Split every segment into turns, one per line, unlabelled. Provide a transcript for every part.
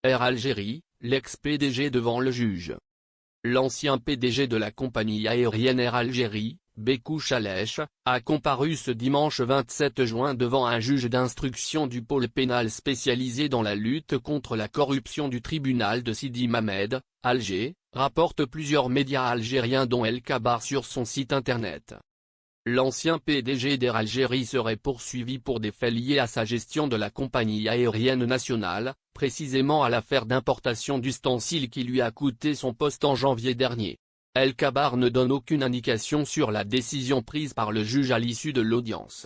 Air Algérie, l'ex-PDG devant le juge. L'ancien PDG de la compagnie aérienne Air Algérie, Békou Chalech, a comparu ce dimanche 27 juin devant un juge d'instruction du pôle pénal spécialisé dans la lutte contre la corruption du tribunal de Sidi Mamed, Alger, rapportent plusieurs médias algériens dont El Kabar sur son site internet. L'ancien PDG d'Air Algérie serait poursuivi pour des faits liés à sa gestion de la compagnie aérienne nationale, précisément à l'affaire d'importation d'ustensiles qui lui a coûté son poste en janvier dernier. El Kabar ne donne aucune indication sur la décision prise par le juge à l'issue de l'audience.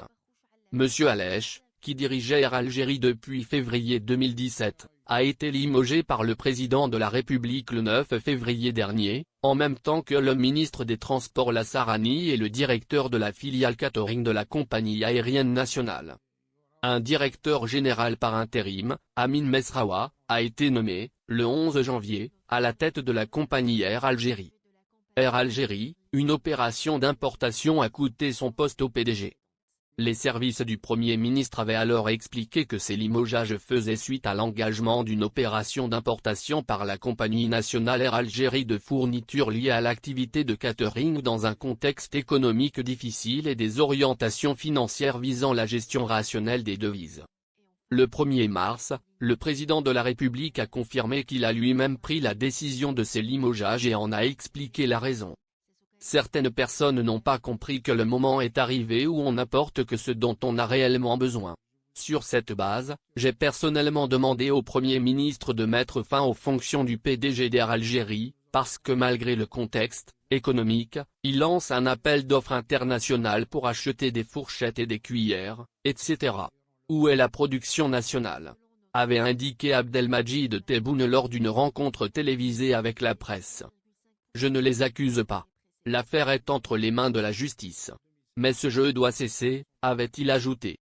Monsieur Chalech, qui dirigeait Air Algérie depuis février 2017, a été limogé par le président de la République le 9 février dernier, en même temps que le ministre des Transports Lassarani et le directeur de la filiale catering de la compagnie aérienne nationale. Un directeur général par intérim, Amin Mesraoua, a été nommé, le 11 janvier, à la tête de la compagnie Air Algérie. Air Algérie, une opération d'importation a coûté son poste au PDG. Les services du Premier ministre avaient alors expliqué que ces limogeages faisaient suite à l'engagement d'une opération d'importation par la compagnie nationale Air Algérie de fournitures liées à l'activité de catering dans un contexte économique difficile et des orientations financières visant la gestion rationnelle des devises. Le 1er mars, le président de la République a confirmé qu'il a lui-même pris la décision de ces limogeages et en a expliqué la raison. Certaines personnes n'ont pas compris que le moment est arrivé où on n'apporte que ce dont on a réellement besoin. Sur cette base, j'ai personnellement demandé au Premier ministre de mettre fin aux fonctions du PDG d'Air Algérie, parce que malgré le contexte économique, il lance un appel d'offres international pour acheter des fourchettes et des cuillères, etc. Où est la production nationale ? Avait indiqué Abdelmajid Tebboune lors d'une rencontre télévisée avec la presse. Je ne les accuse pas. L'affaire est entre les mains de la justice. Mais ce jeu doit cesser, avait-il ajouté.